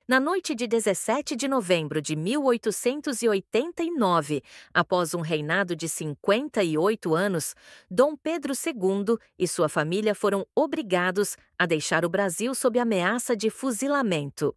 Na noite de 17 de novembro de 1889, após um reinado de 58 anos, Dom Pedro II e sua família foram obrigados a deixar o Brasil sob ameaça de fuzilamento.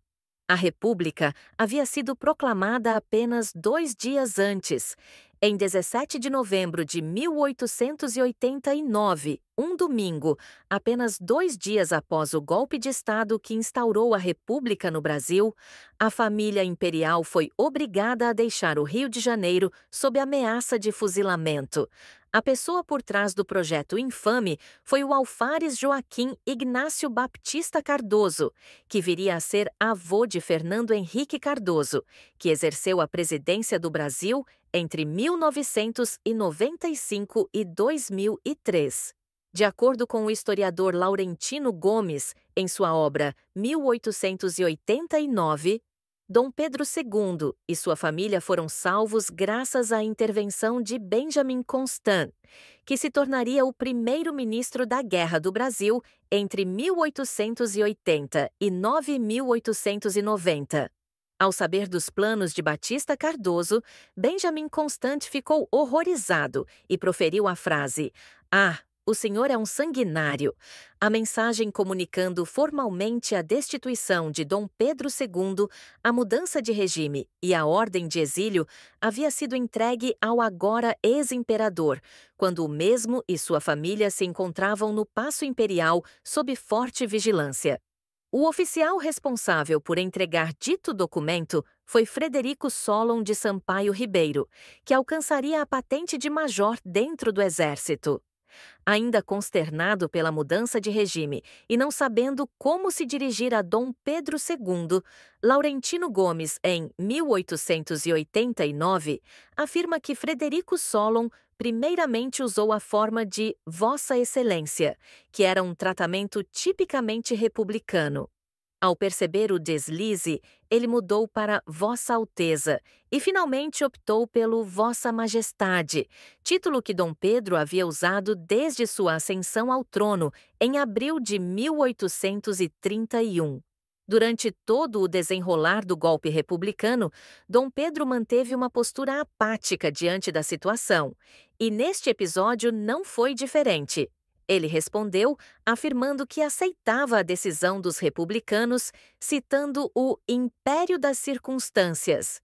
A República havia sido proclamada apenas 2 dias antes. Em 17 de novembro de 1889, um domingo, apenas 2 dias após o golpe de Estado que instaurou a República no Brasil, a família imperial foi obrigada a deixar o Rio de Janeiro sob ameaça de fuzilamento. A pessoa por trás do projeto infame foi o alfares Joaquim Ignácio Baptista Cardoso, que viria a ser avô de Fernando Henrique Cardoso, que exerceu a presidência do Brasil entre 1995 e 2003. De acordo com o historiador Laurentino Gomes, em sua obra 1889, Dom Pedro II e sua família foram salvos graças à intervenção de Benjamin Constant, que se tornaria o primeiro-ministro da Guerra do Brasil entre 1880 e 1890. Ao saber dos planos de Batista Cardoso, Benjamin Constant ficou horrorizado e proferiu a frase: "Ah, o senhor é um sanguinário." A mensagem comunicando formalmente a destituição de Dom Pedro II, a mudança de regime e a ordem de exílio havia sido entregue ao agora ex-imperador, quando o mesmo e sua família se encontravam no Paço Imperial sob forte vigilância. O oficial responsável por entregar dito documento foi Frederico Solon de Sampaio Ribeiro, que alcançaria a patente de major dentro do Exército. Ainda consternado pela mudança de regime e não sabendo como se dirigir a Dom Pedro II, Laurentino Gomes, em 1889, afirma que Frederico Solon primeiramente usou a forma de Vossa Excelência, que era um tratamento tipicamente republicano. Ao perceber o deslize, ele mudou para Vossa Alteza e finalmente optou pelo Vossa Majestade, título que Dom Pedro havia usado desde sua ascensão ao trono em abril de 1831. Durante todo o desenrolar do golpe republicano, Dom Pedro manteve uma postura apática diante da situação, e neste episódio não foi diferente. Ele respondeu afirmando que aceitava a decisão dos republicanos, citando o império das circunstâncias.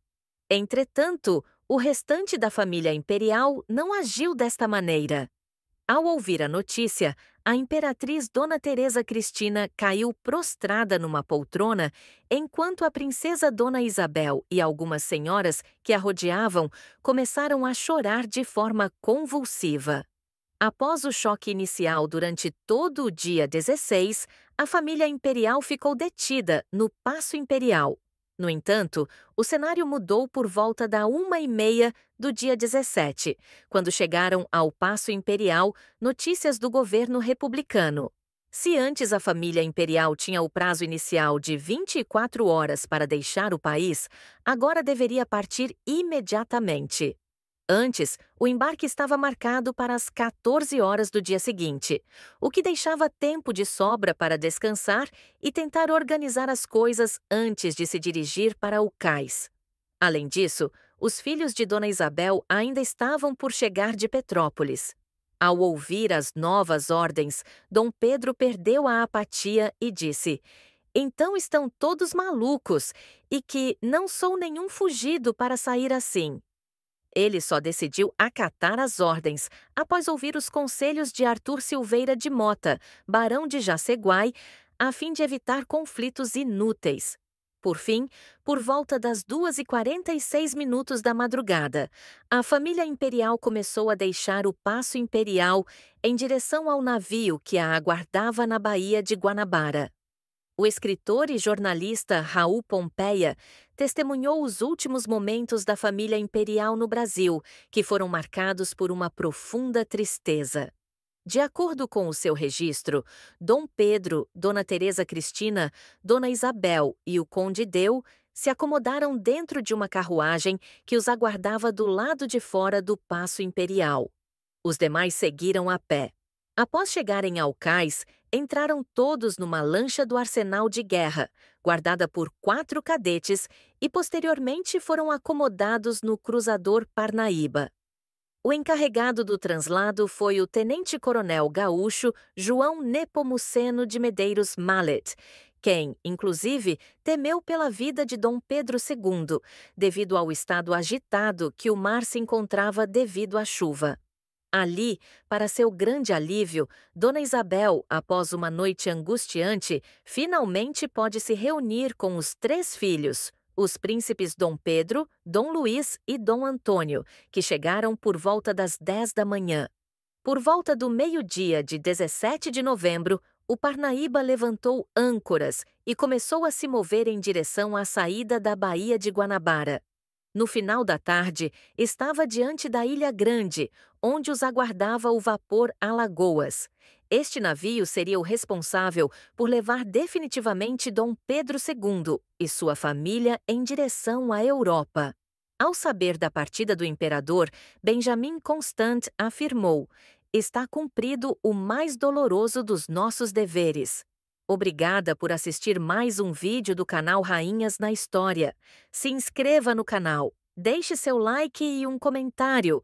Entretanto, o restante da família imperial não agiu desta maneira. Ao ouvir a notícia, a imperatriz Dona Teresa Cristina caiu prostrada numa poltrona, enquanto a princesa Dona Isabel e algumas senhoras que a rodeavam começaram a chorar de forma convulsiva. Após o choque inicial durante todo o dia 16, a família imperial ficou detida no Paço Imperial. No entanto, o cenário mudou por volta da 1h30 do dia 17, quando chegaram ao Paço Imperial notícias do governo republicano. Se antes a família imperial tinha o prazo inicial de 24 horas para deixar o país, agora deveria partir imediatamente. Antes, o embarque estava marcado para as 14 horas do dia seguinte, o que deixava tempo de sobra para descansar e tentar organizar as coisas antes de se dirigir para o cais. Além disso, os filhos de Dona Isabel ainda estavam por chegar de Petrópolis. Ao ouvir as novas ordens, Dom Pedro perdeu a apatia e disse: "Então estão todos malucos, e que não sou nenhum fugido para sair assim." Ele só decidiu acatar as ordens após ouvir os conselhos de Arthur Silveira de Mota, barão de Jaceguai, a fim de evitar conflitos inúteis. Por fim, por volta das 2h46 da madrugada, a família imperial começou a deixar o Paço Imperial em direção ao navio que a aguardava na Baía de Guanabara. O escritor e jornalista Raul Pompeia testemunhou os últimos momentos da família imperial no Brasil, que foram marcados por uma profunda tristeza. De acordo com o seu registro, Dom Pedro, Dona Teresa Cristina, Dona Isabel e o Conde Deu se acomodaram dentro de uma carruagem que os aguardava do lado de fora do Paço Imperial. Os demais seguiram a pé. Após chegarem ao cais, entraram todos numa lancha do arsenal de guerra, guardada por 4 cadetes, e posteriormente foram acomodados no cruzador Parnaíba. O encarregado do translado foi o tenente-coronel gaúcho João Nepomuceno de Medeiros Mallet, quem, inclusive, temeu pela vida de Dom Pedro II, devido ao estado agitado que o mar se encontrava devido à chuva. Ali, para seu grande alívio, Dona Isabel, após uma noite angustiante, finalmente pode se reunir com os 3 filhos, os príncipes Dom Pedro, Dom Luís e Dom Antônio, que chegaram por volta das 10 da manhã. Por volta do meio-dia de 17 de novembro, o Parnaíba levantou âncoras e começou a se mover em direção à saída da Baía de Guanabara. No final da tarde, estava diante da Ilha Grande, onde os aguardava o vapor Alagoas. Este navio seria o responsável por levar definitivamente Dom Pedro II e sua família em direção à Europa. Ao saber da partida do imperador, Benjamin Constant afirmou: "Está cumprido o mais doloroso dos nossos deveres." Obrigada por assistir mais um vídeo do canal Rainhas na História. Se inscreva no canal, deixe seu like e um comentário.